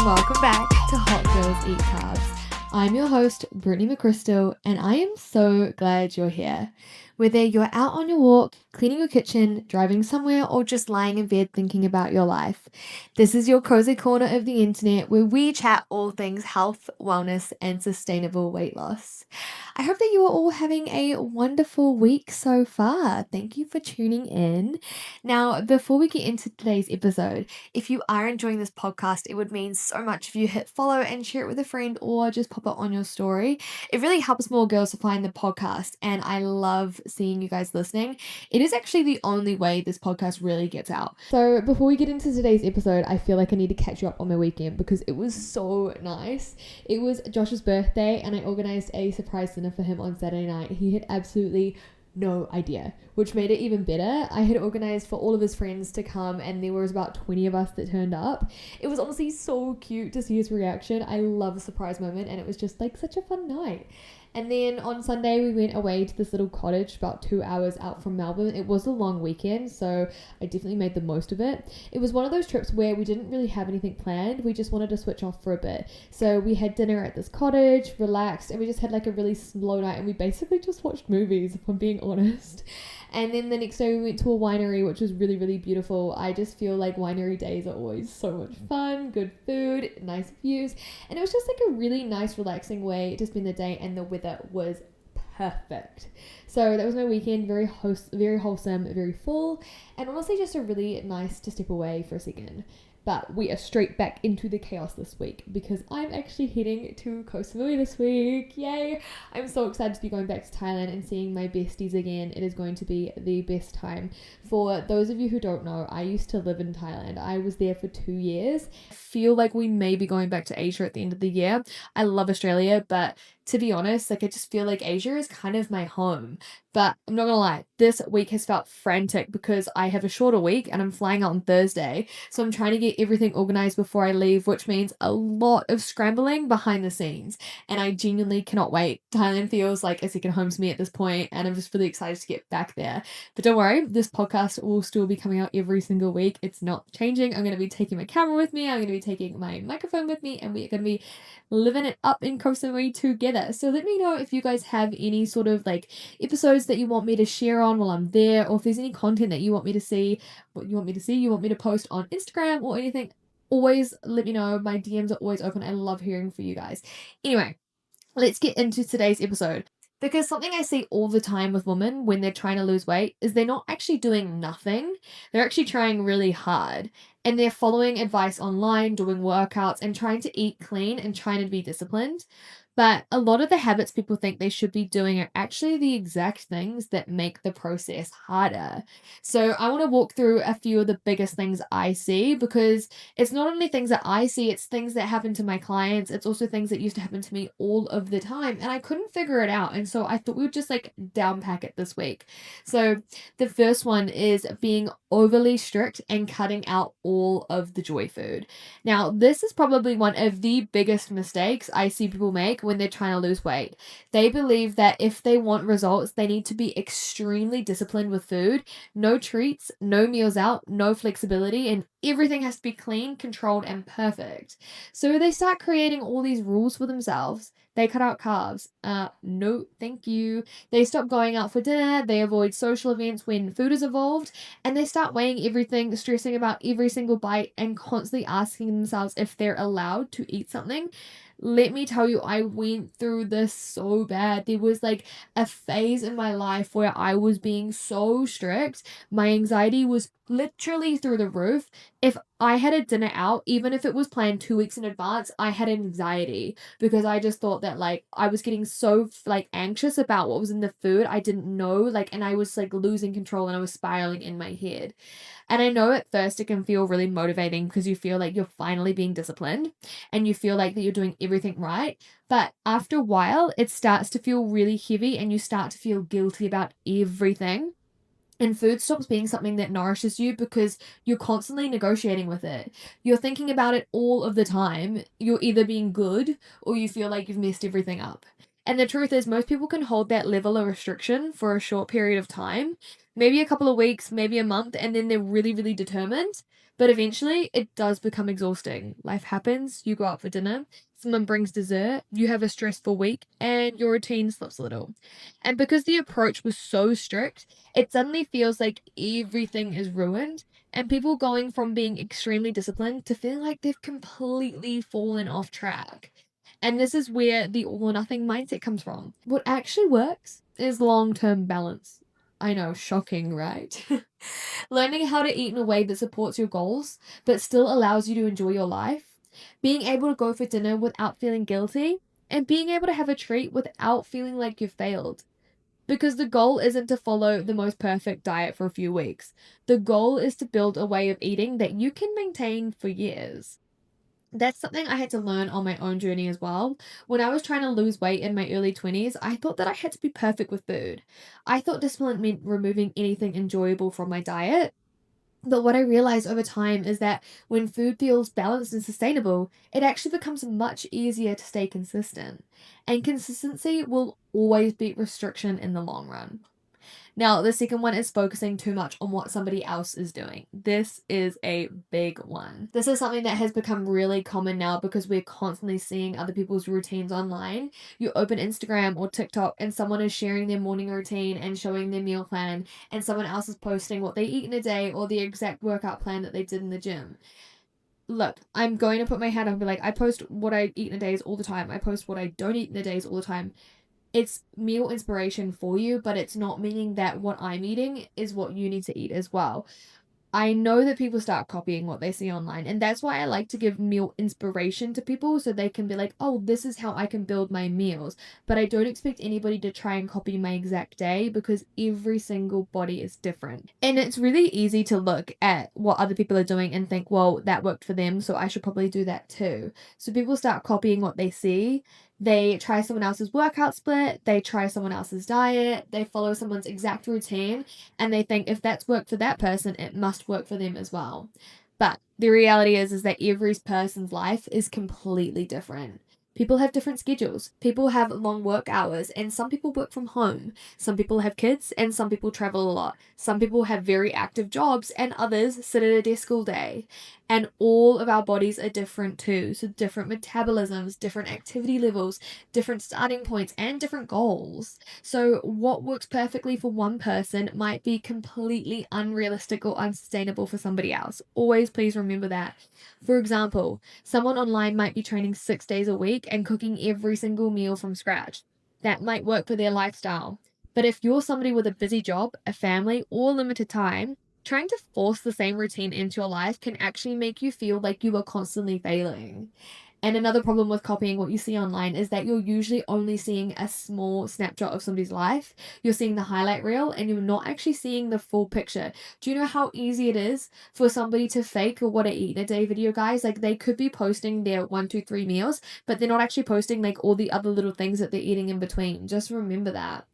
welcome back to Hot Girls Eat Carbs. I'm your host, Brittany McChrystal, and I am so glad you're here. Whether you're out on your walk, cleaning your kitchen, driving somewhere, or just lying in bed thinking about your life, this is your cozy corner of the internet where we chat all things health, wellness, and sustainable weight loss. I hope that you are all having a wonderful week so far. Thank you for tuning in. Now, before we get into today's episode, if you are enjoying this podcast, it would mean so much if you hit follow and share it with a friend or just pop it on your story. It really helps more girls to find the podcast, and I love seeing you guys listening. It is actually the only way this podcast really gets out. So before we get into today's episode, I feel like I need to catch you up on my weekend because it was so nice. It was Josh's birthday and I organized a surprise dinner for him on Saturday night. He had absolutely no idea, which made it even better. I had organized for all of his friends to come and there was about 20 of us that turned up. It was honestly so cute to see his reaction. I love a surprise moment and it was just like such a fun night. And then on Sunday we went away to this little cottage about 2 hours out from Melbourne. It was a long weekend, so I definitely made the most of it. It was one of those trips where we didn't really have anything planned. We just wanted to switch off for a bit. So we had dinner at this cottage, relaxed, and we just had like a really slow night and we basically just watched movies, if I'm being honest. And then the next day we went to a winery, which was really, really beautiful. I just feel like winery days are always so much fun, good food, nice views. And it was just like a really nice, relaxing way to spend the day, and the weather was perfect. So that was my weekend, very wholesome, very full, and honestly just a really nice to step away for a second. But we are straight back into the chaos this week because I'm actually heading to Koh Samui this week. Yay! I'm so excited to be going back to Thailand and seeing my besties again. It is going to be the best time. For those of you who don't know, I used to live in Thailand. I was there for 2 years. I feel like we may be going back to Asia at the end of the year. I love Australia, but to be honest, like I just feel like Asia is kind of my home. But I'm not gonna lie, this week has felt frantic because I have a shorter week and I'm flying out on Thursday. So I'm trying to get everything organized before I leave, which means a lot of scrambling behind the scenes. And I genuinely cannot wait. Thailand feels like a second home to me at this point, and I'm just really excited to get back there. But don't worry, this podcast will still be coming out every single week. It's not changing. I'm going to be taking my camera with me. I'm going to be taking my microphone with me, and we're going to be living it up in Koh Samui together. So let me know if you guys have any sort of like episodes that you want me to share on while I'm there, or if there's any content that you want me to see, you want me to post on Instagram or anything. Always let me know. My DMs are always open. I love hearing from you guys. Anyway, let's get into today's episode. Because something I see all the time with women when they're trying to lose weight is they're not actually doing nothing. They're actually trying really hard. And they're following advice online, doing workouts, and trying to eat clean and trying to be disciplined. But a lot of the habits people think they should be doing are actually the exact things that make the process harder. So I want to walk through a few of the biggest things I see, because it's not only things that I see, it's things that happen to my clients. It's also things that used to happen to me all of the time, and I couldn't figure it out. And so I thought we would just like downpack it this week. So the first one is being overly strict and cutting out all of the joy food. Now, this is probably one of the biggest mistakes I see people make when they're trying to lose weight. They believe that if they want results, they need to be extremely disciplined with food. No treats, no meals out, no flexibility, and everything has to be clean, controlled, and perfect. So they start creating all these rules for themselves. They cut out carbs. No, thank you. They stop going out for dinner. They avoid social events when food is involved. And they start weighing everything, stressing about every single bite, and constantly asking themselves if they're allowed to eat something. Let me tell you, I went through this so bad. There was like a phase in my life where I was being so strict. My anxiety was literally through the roof. If I had a dinner out, even if it was planned 2 weeks in advance, I had anxiety because I just thought that like I was getting so like anxious about what was in the food. I didn't know, like, and I was like losing control and I was spiraling in my head. And I know at first it can feel really motivating because you feel like you're finally being disciplined and you feel like that you're doing everything right. But after a while, it starts to feel really heavy and you start to feel guilty about everything. And food stops being something that nourishes you because you're constantly negotiating with it. You're thinking about it all of the time. You're either being good or you feel like you've messed everything up. And the truth is, most people can hold that level of restriction for a short period of time, maybe a couple of weeks, maybe a month, and then they're really, really determined. But eventually, it does become exhausting. Life happens, you go out for dinner, someone brings dessert, you have a stressful week, and your routine slips a little. And because the approach was so strict, it suddenly feels like everything is ruined, and people going from being extremely disciplined to feeling like they've completely fallen off track. And this is where the all or nothing mindset comes from. What actually works is long term balance. I know, shocking, right? Learning how to eat in a way that supports your goals, but still allows you to enjoy your life. Being able to go for dinner without feeling guilty, and being able to have a treat without feeling like you've failed. Because the goal isn't to follow the most perfect diet for a few weeks. The goal is to build a way of eating that you can maintain for years. That's something I had to learn on my own journey as well. When I was trying to lose weight in my early 20s, I thought that I had to be perfect with food. I thought discipline meant removing anything enjoyable from my diet. But what I realized over time is that when food feels balanced and sustainable, it actually becomes much easier to stay consistent. And consistency will always beat restriction in the long run. Now, the second one is focusing too much on what somebody else is doing. This is a big one. This is something that has become really common now because we're constantly seeing other people's routines online. You open Instagram or TikTok and someone is sharing their morning routine and showing their meal plan, and someone else is posting what they eat in a day or the exact workout plan that they did in the gym. Look, I'm going to put my hand up and be like, I post what I eat in a day all the time. I post what I don't eat in a day all the time. It's meal inspiration for you, but it's not meaning that what I'm eating is what you need to eat as well. I know that people start copying what they see online, and that's why I like to give meal inspiration to people so they can be like, oh, this is how I can build my meals. But I don't expect anybody to try and copy my exact day because every single body is different. And it's really easy to look at what other people are doing and think, well, that worked for them, so I should probably do that too. So people start copying what they see. They try someone else's workout split, they try someone else's diet, they follow someone's exact routine, and they think if that's worked for that person, it must work for them as well. But the reality is that every person's life is completely different. People have different schedules. People have long work hours, and some people work from home. Some people have kids, and some people travel a lot. Some people have very active jobs, and others sit at a desk all day. And all of our bodies are different too. So, different metabolisms, different activity levels, different starting points, and different goals. So, what works perfectly for one person might be completely unrealistic or unsustainable for somebody else. Always please remember that. For example, someone online might be training 6 days a week and cooking every single meal from scratch. That might work for their lifestyle. But if you're somebody with a busy job, a family, or limited time, trying to force the same routine into your life can actually make you feel like you are constantly failing. And another problem with copying what you see online is that you're usually only seeing a small snapshot of somebody's life. You're seeing the highlight reel and you're not actually seeing the full picture. Do you know how easy it is for somebody to fake what I eat in a day video, guys? Like they could be posting their 1, 2, 3 meals, but they're not actually posting like all the other little things that they're eating in between. Just remember that.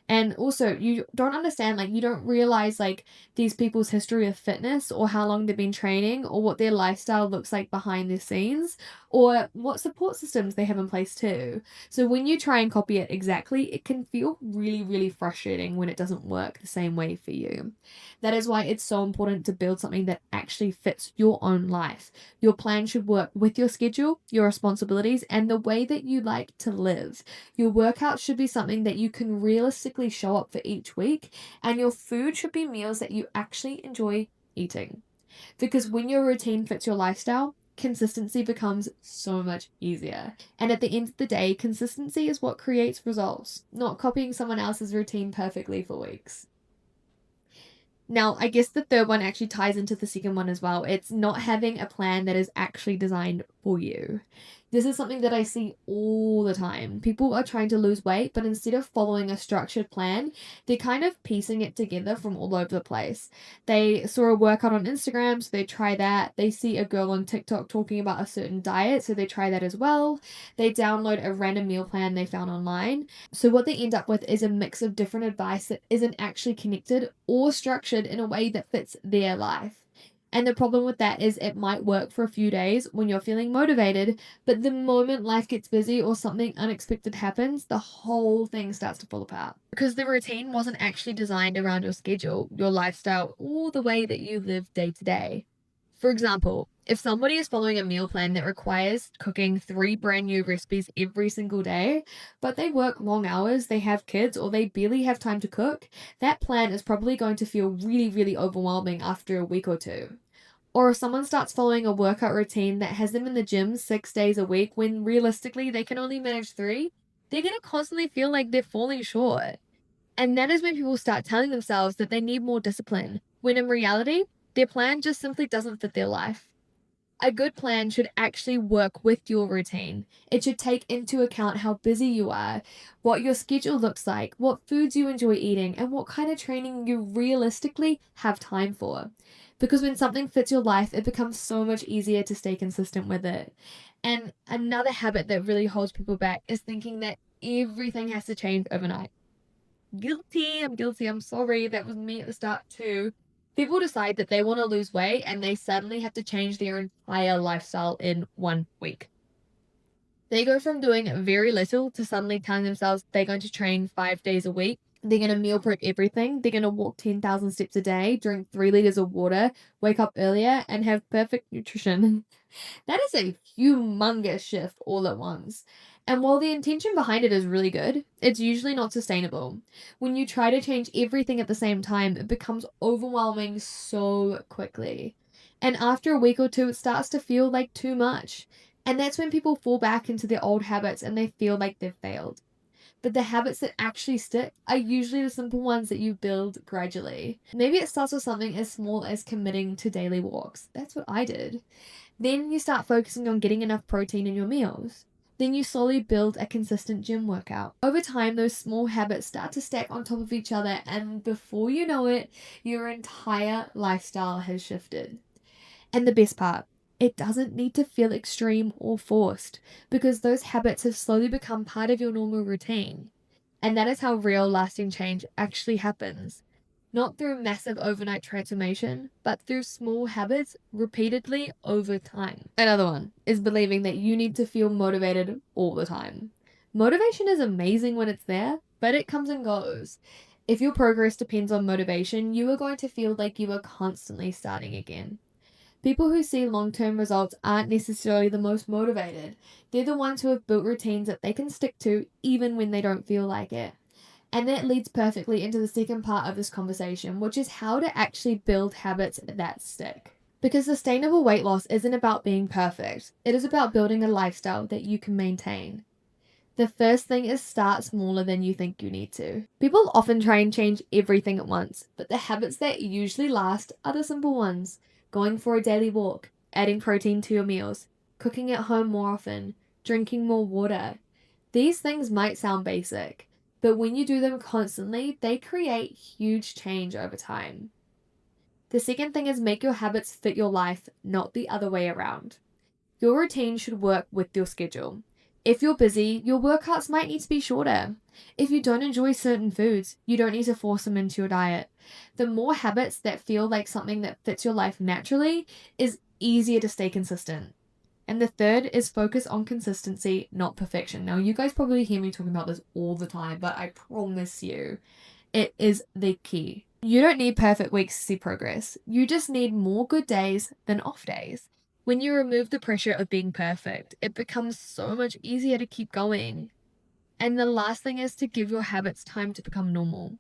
And also, you don't understand, like, you don't realize, like, these people's history of fitness or how long they've been training or what their lifestyle looks like behind the scenes or what support systems they have in place, too. So, when you try and copy it exactly, it can feel really, really frustrating when it doesn't work the same way for you. That is why it's so important to build something that actually fits your own life. Your plan should work with your schedule, your responsibilities, and the way that you like to live. Your workout should be something that you can realistically show up for each week, and your food should be meals that you actually enjoy eating. Because when your routine fits your lifestyle, consistency becomes so much easier. And at the end of the day, consistency is what creates results, not copying someone else's routine perfectly for weeks. Now, I guess the third one actually ties into the second one as well. It's not having a plan that is actually designed for you. This is something that I see all the time. People are trying to lose weight, but instead of following a structured plan, they're kind of piecing it together from all over the place. They saw a workout on Instagram, so they try that. They see a girl on TikTok talking about a certain diet, so they try that as well. They download a random meal plan they found online. So what they end up with is a mix of different advice that isn't actually connected or structured in a way that fits their life. And the problem with that is it might work for a few days when you're feeling motivated, but the moment life gets busy or something unexpected happens, the whole thing starts to fall apart. Because the routine wasn't actually designed around your schedule, your lifestyle, or the way that you live day to day. For example, if somebody is following a meal plan that requires cooking 3 brand new recipes every single day, but they work long hours, they have kids, or they barely have time to cook, that plan is probably going to feel really, really overwhelming after a week or two. Or if someone starts following a workout routine that has them in the gym 6 days a week when realistically they can only manage three, they're going to constantly feel like they're falling short. And that is when people start telling themselves that they need more discipline, when in reality, their plan just simply doesn't fit their life. A good plan should actually work with your routine. It should take into account how busy you are, what your schedule looks like, what foods you enjoy eating, and what kind of training you realistically have time for. Because when something fits your life, it becomes so much easier to stay consistent with it. And another habit that really holds people back is thinking that everything has to change overnight. Guilty, I'm guilty, I'm sorry, that was me at the start too. People decide that they want to lose weight and they suddenly have to change their entire lifestyle in 1 week. They go from doing very little to suddenly telling themselves they're going to train 5 days a week. They're going to meal prep everything. They're going to walk 10,000 steps a day, drink 3 liters of water, wake up earlier, and have perfect nutrition. That is a humongous shift all at once. And while the intention behind it is really good, it's usually not sustainable. When you try to change everything at the same time, it becomes overwhelming so quickly. And after a week or two, it starts to feel like too much. And that's when people fall back into their old habits and they feel like they've failed. But the habits that actually stick are usually the simple ones that you build gradually. Maybe it starts with something as small as committing to daily walks. That's what I did. Then you start focusing on getting enough protein in your meals. Then you slowly build a consistent gym workout. Over time, those small habits start to stack on top of each other, and before you know it, your entire lifestyle has shifted. And the best part, it doesn't need to feel extreme or forced because those habits have slowly become part of your normal routine. And that is how real lasting change actually happens. Not through massive overnight transformation, but through small habits repeatedly over time. Another one is believing that you need to feel motivated all the time. Motivation is amazing when it's there, but it comes and goes. If your progress depends on motivation, you are going to feel like you are constantly starting again. People who see long-term results aren't necessarily the most motivated. They're the ones who have built routines that they can stick to even when they don't feel like it. And that leads perfectly into the second part of this conversation, which is how to actually build habits that stick. Because sustainable weight loss isn't about being perfect. It is about building a lifestyle that you can maintain. The first thing is start smaller than you think you need to. People often try and change everything at once, but the habits that usually last are the simple ones. Going for a daily walk, adding protein to your meals, cooking at home more often, drinking more water. These things might sound basic, but when you do them constantly, they create huge change over time. The second thing is make your habits fit your life, not the other way around. Your routine should work with your schedule. If you're busy, your workouts might need to be shorter. If you don't enjoy certain foods, you don't need to force them into your diet. The more habits that feel like something that fits your life naturally is easier to stay consistent. And the third is focus on consistency, not perfection. Now, you guys probably hear me talking about this all the time, but I promise you, it is the key. You don't need perfect weeks to see progress. You just need more good days than off days. When you remove the pressure of being perfect, it becomes so much easier to keep going. And the last thing is to give your habits time to become normal.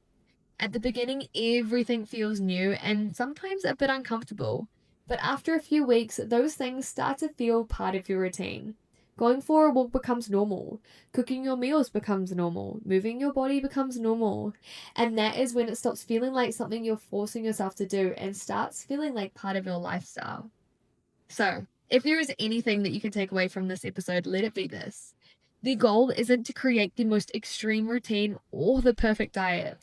At the beginning, everything feels new and sometimes a bit uncomfortable. But after a few weeks, those things start to feel part of your routine. Going for a walk becomes normal. Cooking your meals becomes normal. Moving your body becomes normal. And that is when it stops feeling like something you're forcing yourself to do and starts feeling like part of your lifestyle. So, if there is anything that you can take away from this episode, let it be this. The goal isn't to create the most extreme routine or the perfect diet.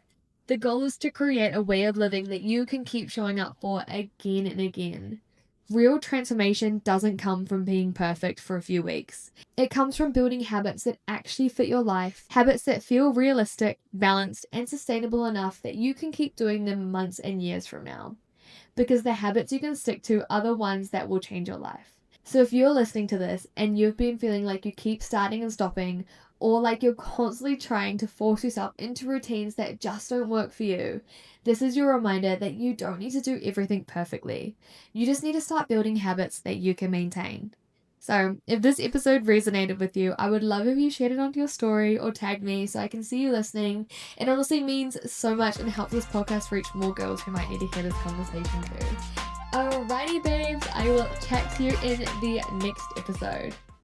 The goal is to create a way of living that you can keep showing up for again and again. Real transformation doesn't come from being perfect for a few weeks. It comes from building habits that actually fit your life, habits that feel realistic, balanced, and sustainable enough that you can keep doing them months and years from now. Because the habits you can stick to are the ones that will change your life. So if you're listening to this and you've been feeling like you keep starting and stopping, or like you're constantly trying to force yourself into routines that just don't work for you, this is your reminder that you don't need to do everything perfectly. You just need to start building habits that you can maintain. So, if this episode resonated with you, I would love if you shared it onto your story or tagged me so I can see you listening. It honestly means so much and helps this podcast reach more girls who might need to hear this conversation too. Alrighty, babes, I will chat to you in the next episode.